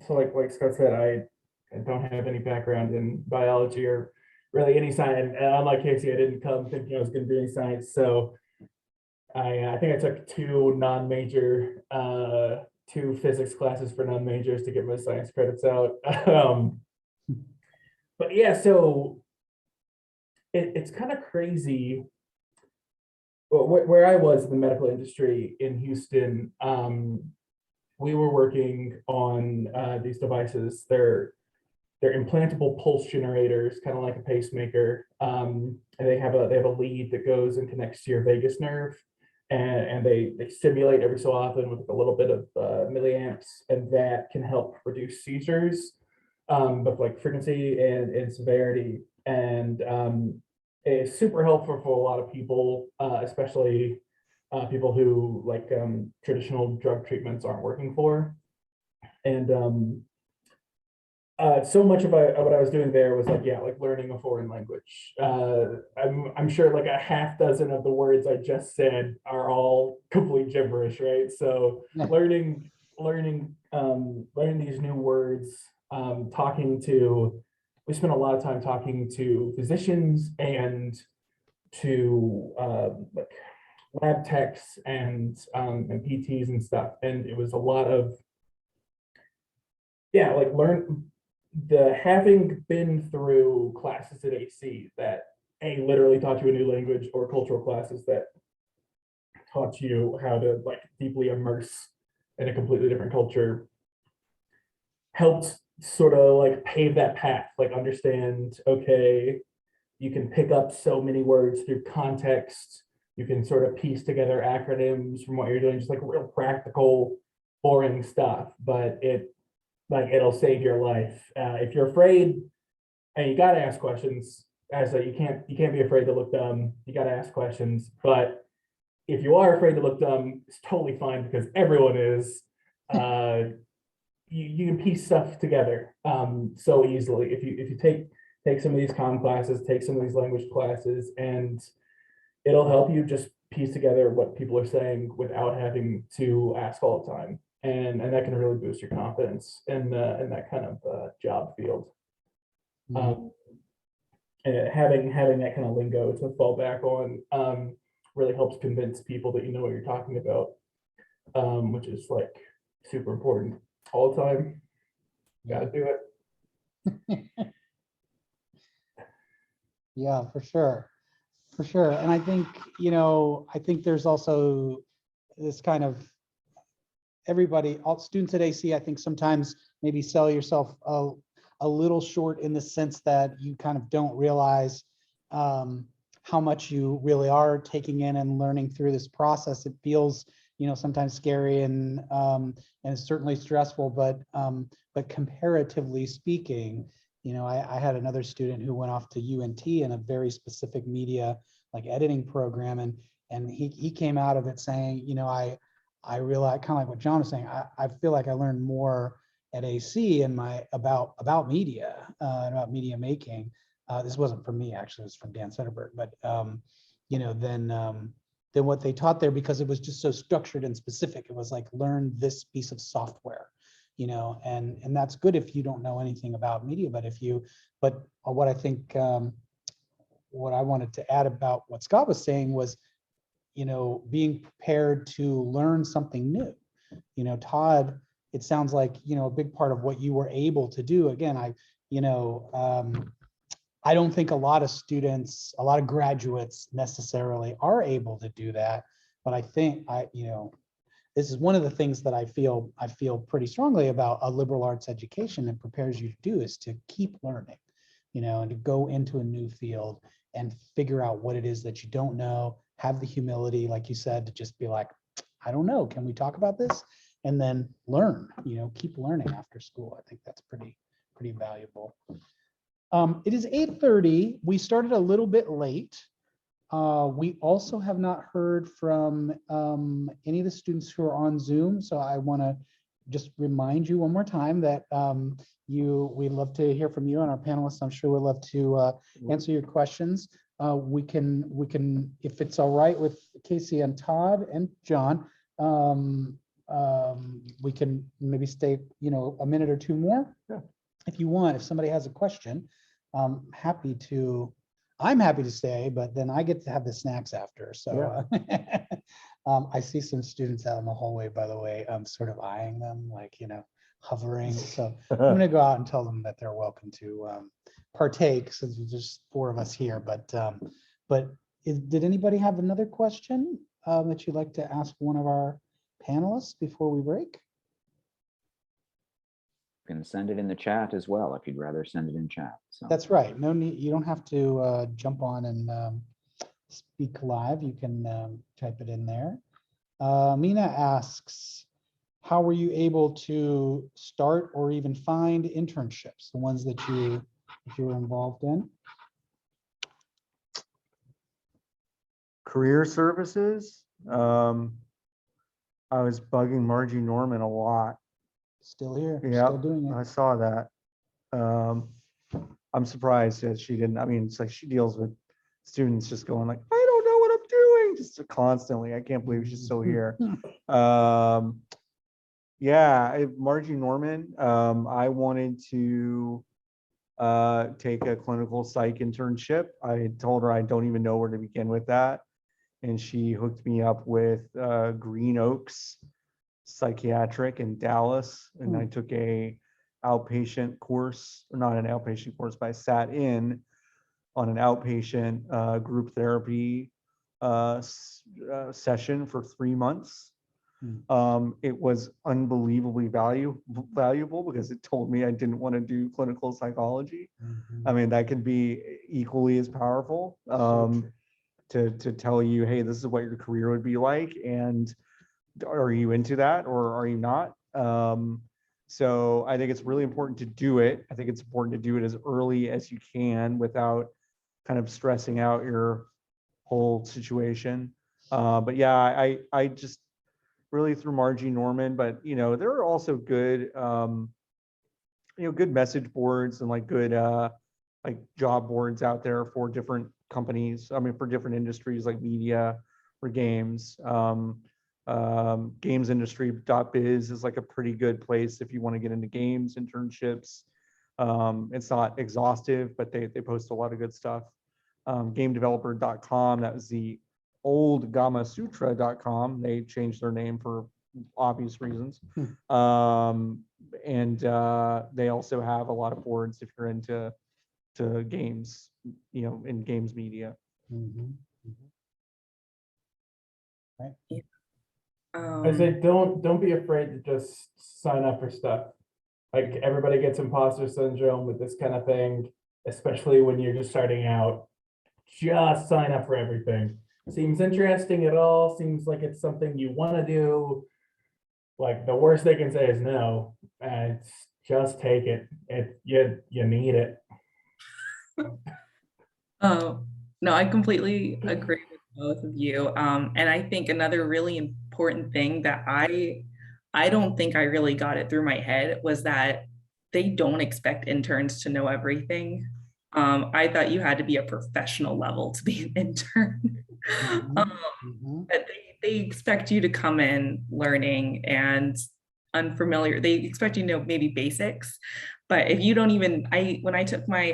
so like Scott said, I don't have any background in biology or really any science. And unlike Kacey, I didn't come thinking I was going to do any science. So I think I took two non-major, two physics classes for non-majors to get my science credits out. But yeah, so it's kind of crazy. Where I was in the medical industry in Houston, we were working on these devices. They're implantable pulse generators, kind of like a pacemaker, and they have a lead that goes and connects to your vagus nerve, and they stimulate every so often with a little bit of milliamps, and that can help reduce seizures, both like frequency and severity, and it's super helpful for a lot of people, especially people who like traditional drug treatments aren't working for. And so much of what I was doing there was like, yeah, like learning a foreign language. I'm sure like a half dozen of the words I just said are all complete gibberish, right? So learning these new words, we spent a lot of time talking to physicians and to like lab techs and PTs and stuff. And it was a lot of, yeah, like having been through classes at AC that literally taught you a new language, or cultural classes that taught you how to like deeply immerse in a completely different culture, helped sort of like pave that path, like understand, okay, you can pick up so many words through context. You can sort of piece together acronyms from what you're doing, just like real practical, boring stuff, but it'll save your life. If you're afraid, and you gotta ask questions, as you can't be afraid to look dumb. You gotta ask questions. But if you are afraid to look dumb, it's totally fine, because everyone is. You can piece stuff together so easily if you take some of these comm classes, take some of these language classes, and it'll help you just piece together what people are saying without having to ask all the time. And that can really boost your confidence in that kind of job field. And having that kind of lingo to fall back on really helps convince people that you know what you're talking about, which is like super important all the time. Got to do it. Yeah, for sure. And I think, I think there's also this kind of all students at AC, I think sometimes maybe sell yourself a little short, in the sense that you kind of don't realize how much you really are taking in and learning through this process. It feels, sometimes scary and it's certainly stressful, but comparatively speaking, I had another student who went off to UNT in a very specific media like editing program, and he came out of it saying, I realize, kind of like what John was saying, I feel like I learned more at AC in my about media and about media making. This wasn't from me, actually, it was from Dan Sederberg, but you know, than what they taught there, because it was just so structured and specific. It was like, learn this piece of software, you know, and that's good if you don't know anything about media, but what I think, what I wanted to add about what Scott was saying was, you know, being prepared to learn something new. You know, Todd, it sounds like, you know, a big part of what you were able to do, again, I don't think a lot of students, a lot of graduates necessarily are able to do that. But I think this is one of the things that I feel pretty strongly about a liberal arts education that prepares you to do, is to keep learning, you know, and to go into a new field and figure out what it is that you don't know, have the humility, like you said, to just be like, I don't know, can we talk about this? And then learn, you know, keep learning after school. I think that's pretty valuable. It is 8:30. We started a little bit late. We also have not heard from any of the students who are on Zoom. So I want to just remind you one more time that we'd love to hear from you, and our panelists, I'm sure, would love to answer your questions. We can, if it's all right with Kacey and Todd and John, we can maybe stay, you know, a minute or two more. Yeah. If you want, if somebody has a question, I'm happy to stay, but then I get to have the snacks after. So I see some students out in the hallway, by the way. I'm sort of eyeing them, like, you know, hovering. So I'm going to go out and tell them that they're welcome to partake, since there's just 4 of us here. But did anybody have another question that you'd like to ask one of our panelists before we break? You can send it in the chat as well if you'd rather send it in chat. So That's right. No need. You don't have to jump on and speak live. You can type it in there. Mina asks, how were you able to start or even find internships, the ones that you were involved in? Career services. I was bugging Margie Norman a lot. Still here, Yeah, still doing it. I saw that. I'm surprised that she didn't. I mean, it's like she deals with students just going like, I don't know what I'm doing, just constantly. I can't believe she's still here. Yeah, Margie Norman. I wanted to take a clinical psych internship. I told her I don't even know where to begin with that, and she hooked me up with Green Oaks Psychiatric in Dallas, and I took a outpatient course, or not an outpatient course, but I sat in on an outpatient group therapy session for 3 months. It was unbelievably valuable because it told me I didn't want to do clinical psychology. I mean, that can be equally as powerful to tell you, hey, this is what your career would be like, and are you into that or are you not? So I think it's really important to do it. I think it's important to do it as early as you can without kind of stressing out your whole situation. But yeah, I just really through Margie Norman, but you know, there are also good, good message boards and like good like job boards out there for different companies. I mean, for different industries like media or games. Gamesindustry.biz is like a pretty good place if you want to get into games internships. It's not exhaustive, but they post a lot of good stuff. Gamedeveloper.com, that was the old gamasutra.com. They changed their name for obvious reasons. And they also have a lot of boards if you're into games, you know, in games media. Right. I say don't be afraid to just sign up for stuff. Like everybody gets imposter syndrome with this kind of thing, especially when you're just starting out. Just sign up for everything. Seems interesting at all, seems like it's something you want to do. Like the worst they can say is no, and it's just take it. You need it. Oh, no, I completely agree with both of you. And I think another really important thing that I don't think I really got it through my head was that they don't expect interns to know everything. I thought you had to be a professional level to be an intern. But they expect you to come in learning and unfamiliar. They expect you to know maybe basics, but if you don't even, when I took my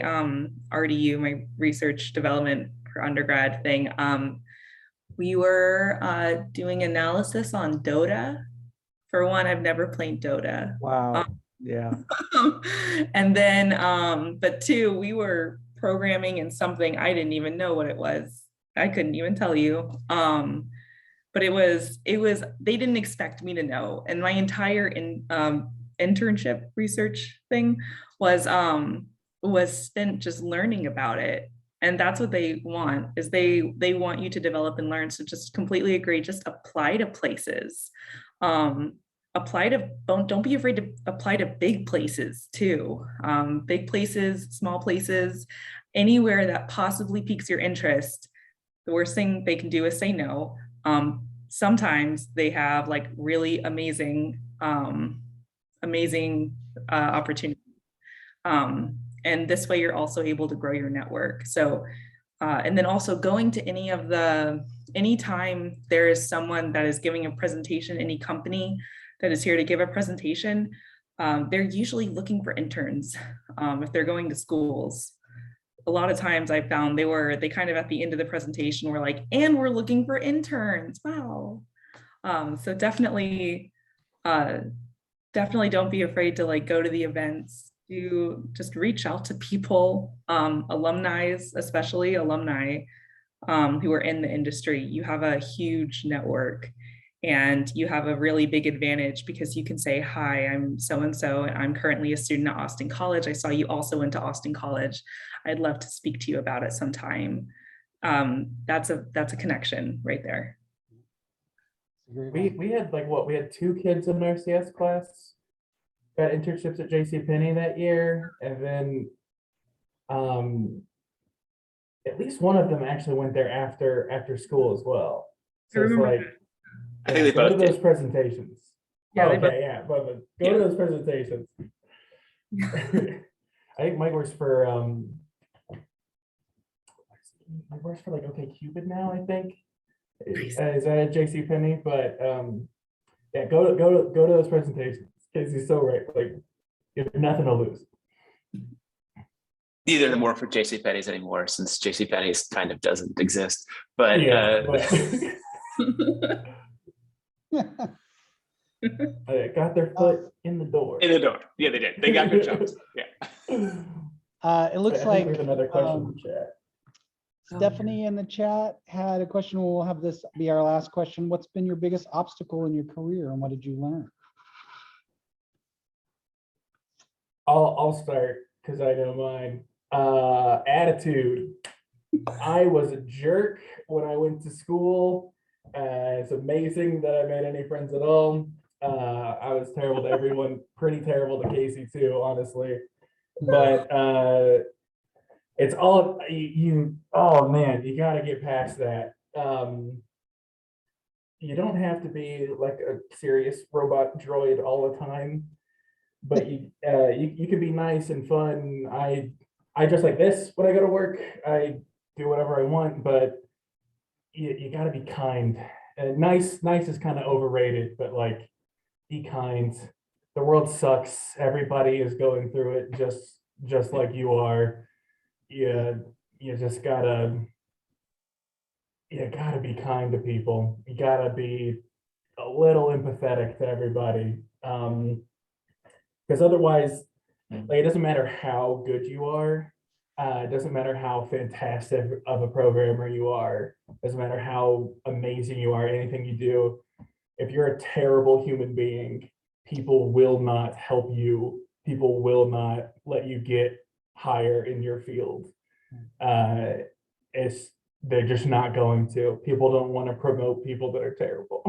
RDU, my research development for undergrad thing, we were doing analysis on Dota. For one, I've never played Dota. Wow. Yeah. And then, but two, we were programming in something I didn't even know what it was. I couldn't even tell you. But it was, they didn't expect me to know. And my entire internship research thing was spent just learning about it. And that's what they want, is they want you to develop and learn. So just completely agree, just apply to places. Don't be afraid to apply to big places too. Big places, small places, anywhere that possibly piques your interest. The worst thing they can do is say no. Sometimes they have like really amazing opportunities. And this way you're also able to grow your network. So, and then also going to anytime there is someone that is giving a presentation, any company that is here to give a presentation, they're usually looking for interns if they're going to schools. A lot of times I found they kind of at the end of the presentation were like, and we're looking for interns. Wow. So definitely don't be afraid to like go to the events. You just reach out to people, alumni, especially alumni who are in the industry. You have a huge network and you have a really big advantage because you can say, hi, I'm so-and-so, and I'm currently a student at Austin College. I saw you also went to Austin College. I'd love to speak to you about it sometime. That's a connection right there. We had we had 2 kids in our CS class got internships at JCPenney that year, and then at least one of them actually went there after school as well. So it's like, I think they go to both those did. presentations. Yeah, but go to those presentations. I think Mike works for like OkCupid now, I think. Is that at JCPenney? But yeah, go to those presentations. Casey's so right. Like, you have nothing to lose. Neither of them work for JCPenney's anymore, since JCPenney's kind of doesn't exist. But Yeah, they got their foot in the door. in the door. Yeah, they did. They got good jobs. Yeah. It looks I think like there's another question in the chat. Stephanie in the chat had a question. We'll have this be our last question. What's been your biggest obstacle in your career and what did you learn? I'll start because I know mine. Attitude. I was a jerk when I went to school. It's amazing that I made any friends at all. I was terrible to everyone, pretty terrible to Kacey too, honestly. But it's all oh man, you got to get past that. You don't have to be like a serious robot droid all the time, but you can be nice and fun. I just like this when I go to work. I do whatever I want, but you got to be kind. Nice is kind of overrated, but like, be kind. The world sucks. Everybody is going through it just like you are. You just gotta be kind to people. You gotta be a little empathetic to everybody. Because otherwise, like, it doesn't matter how good you are. It doesn't matter how fantastic of a programmer you are. It doesn't matter how amazing you are, anything you do. If you're a terrible human being, people will not help you. People will not let you get higher in your field. They're just not going to. People don't want to promote people that are terrible.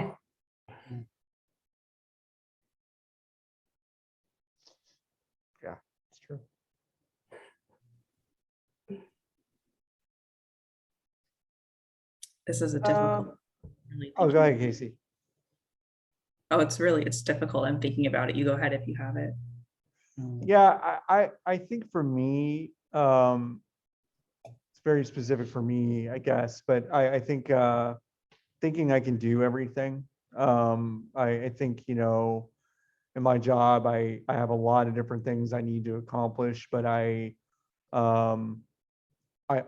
Yeah, it's true. This is a difficult. Oh, go ahead, Kacey. Oh, it's difficult. I'm thinking about it. You go ahead if you have it. Yeah, I think for me, it's very specific for me, I guess, but I think thinking I can do everything. I think, you know, in my job, I have a lot of different things I need to accomplish, but I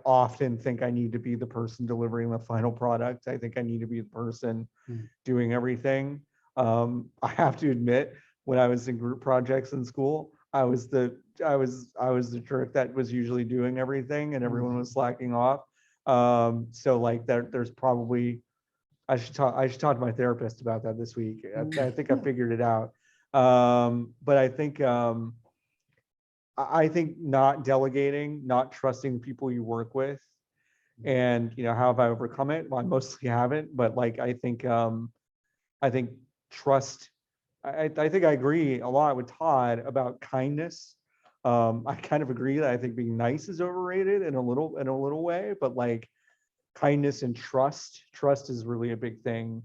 often think I need to be the person delivering the final product. I think I need to be the person doing everything. I have to admit, when I was in group projects in school, I was the jerk that was usually doing everything and everyone was slacking off. So like there's probably, I should talk to my therapist about that this week. I think I figured it out. But I think not delegating, not trusting people you work with, and you know, how have I overcome it? Well, I mostly haven't, but like I think trust. I think I agree a lot with Todd about kindness. I kind of agree that I think being nice is overrated in a little way, but like kindness and trust is really a big thing.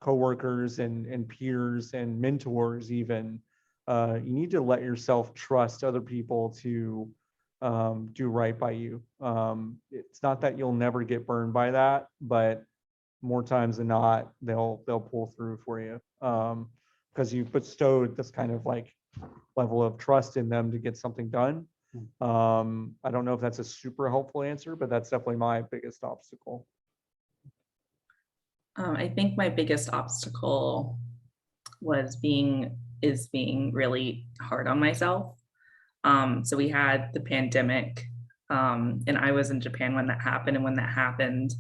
Coworkers and peers and mentors even. You need to let yourself trust other people to do right by you. It's not that you'll never get burned by that, but more times than not, they'll pull through for you because you've bestowed this kind of like level of trust in them to get something done. I don't know if that's a super helpful answer, but that's definitely my biggest obstacle. I think my biggest obstacle is being really hard on myself. So we had the pandemic, and I was in Japan when that happened. And when that happened,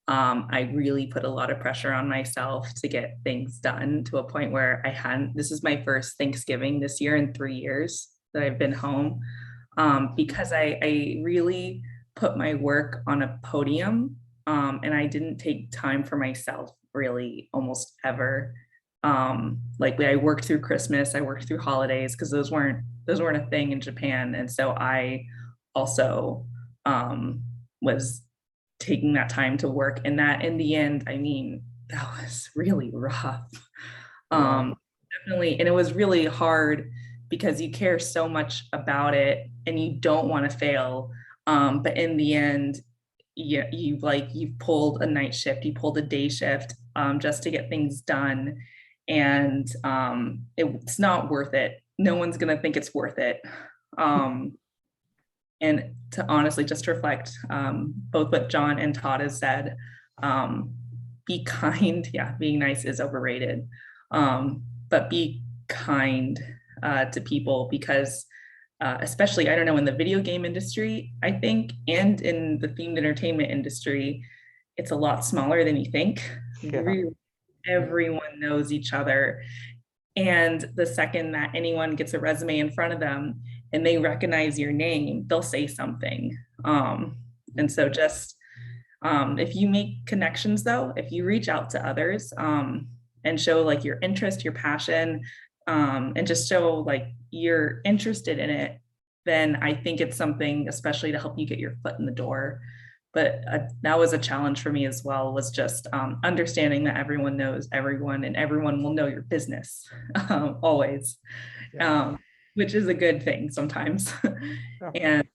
I really put a lot of pressure on myself to get things done to a point where this is my first Thanksgiving this year in 3 years that I've been home, because I really put my work on a podium, and I didn't take time for myself really almost ever. Like I worked through Christmas, I worked through holidays because those weren't a thing in Japan. And so I also was taking that time to work, and that in the end, I mean, that was really rough. Definitely. And it was really hard because you care so much about it and you don't want to fail. But in the end, you've pulled a night shift, you pulled a day shift just to get things done. And it's not worth it. No one's going to think it's worth it. And to honestly just reflect both what John and Todd has said, be kind. Yeah, being nice is overrated. But be kind to people because especially, I don't know, in the video game industry, I think, and in the themed entertainment industry, it's a lot smaller than you think. Yeah. Really, everyone knows each other. And the second that anyone gets a resume in front of them and they recognize your name, they'll say something. And so just if you make connections though, if you reach out to others and show like your interest, your passion, and just show like you're interested in it, then I think it's something especially to help you get your foot in the door. But that was a challenge for me as well, was just understanding that everyone knows everyone and everyone will know your business always, which is a good thing sometimes. And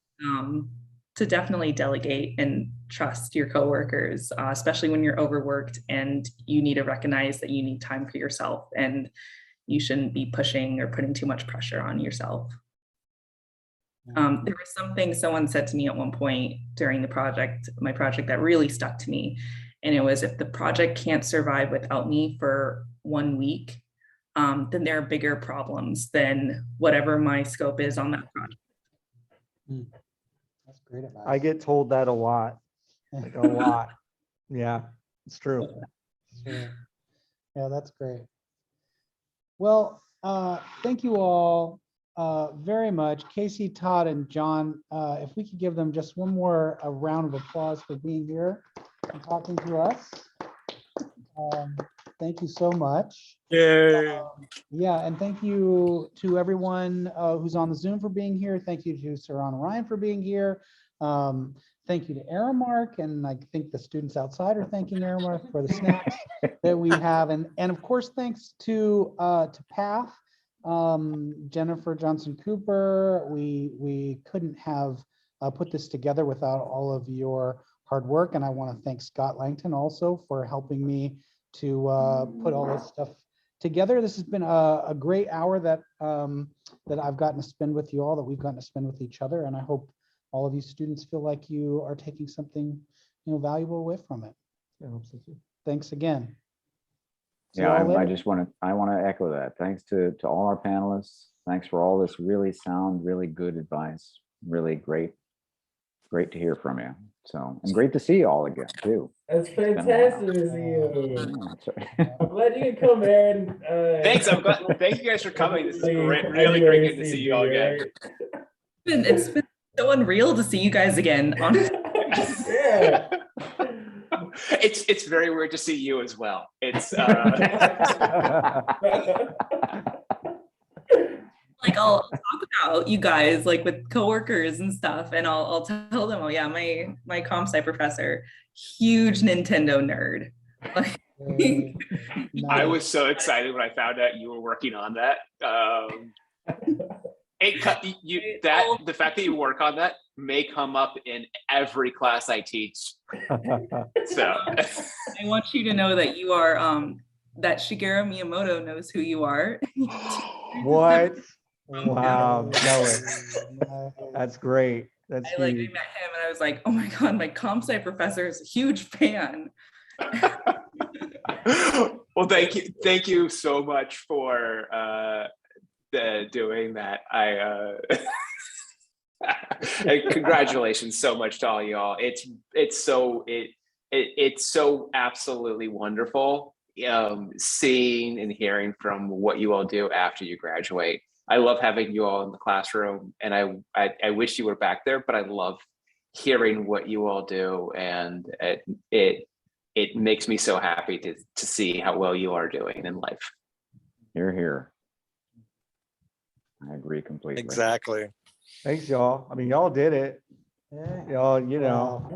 to definitely delegate and trust your coworkers, especially when you're overworked and you need to recognize that you need time for yourself and you shouldn't be pushing or putting too much pressure on yourself. There was something someone said to me at one point during my project that really stuck to me. And it was, if the project can't survive without me for 1 week, then there are bigger problems than whatever my scope is on that project. That's great advice. I get told that a lot, like a lot. Yeah, it's true. Sure. Yeah, that's great. Well, thank you all very much. Kacey, Todd, and John, if we could give them just one more round of applause for being here and talking to us. Thank you so much. Yeah, and thank you to everyone who's on the Zoom for being here. Thank you to Sarah and Ryan for being here. thank you to Aramark, and I think the students outside are thanking Aramark for the snacks that we have. And of course, thanks to PATH, Jennifer Johnson Cooper. We couldn't have put this together without all of your hard work. And I want to thank Scott Langton also for helping me to put all this stuff together. This has been a great hour that I've gotten to spend with you all, that we've gotten to spend with each other. And I hope all of you students feel like you are taking something, valuable away from it. I hope so too. Thanks again. See Yeah, you all I later. want to echo that. Thanks to all our panelists. Thanks for all this really sound, really good advice. Really great to hear from you. So, and great to see you all again too. It's been a fantastic to see you. Yeah, sorry. I'm glad you could come, Aaron. Thanks. I'm glad. Thank you guys for coming. This is great. I Really great getting to see you all again. It's been so unreal to see you guys again. Honestly. Yeah. It's very weird to see you as well. It's Like I'll talk about you guys like with coworkers and stuff, and I'll tell them, oh yeah, my comp sci professor, huge Nintendo nerd. Like, I was so excited when I found out you were working on that. The fact that you work on that may come up in every class I teach. So I want you to know that you are that Shigeru Miyamoto knows who you are. What? Wow, no, that's great. That's I met huge. him and I was like, oh my god, my comp sci professor is a huge fan. well, thank you so much for doing that. And congratulations so much to all y'all. It's so absolutely wonderful seeing and hearing from what you all do after you graduate. I love having you all in the classroom, and I wish you were back there, but I love hearing what you all do, and it makes me so happy to see how well you are doing in life. You're here. I agree completely. Exactly. Thanks, y'all. I mean, y'all did it. Yeah. Y'all, Wow.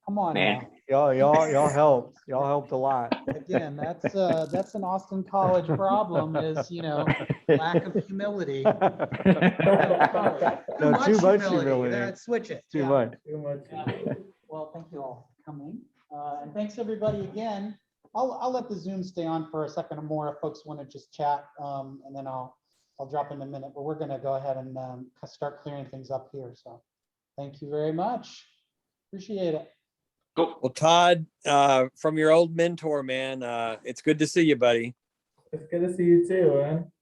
Come on Man. now. y'all helped. Y'all helped a lot. Again, that's an Austin College problem is, lack of humility. No, too much humility. Let's switch it. Too Yeah. much. Too much. Well, thank you all for coming. And thanks everybody again. I'll let the Zoom stay on for a second or more if folks want to just chat. And then I'll drop in a minute, but we're going to go ahead and start clearing things up here. So thank you very much. Appreciate it. Cool. Well, Todd, from your old mentor, man, it's good to see you, buddy. It's good to see you too, man.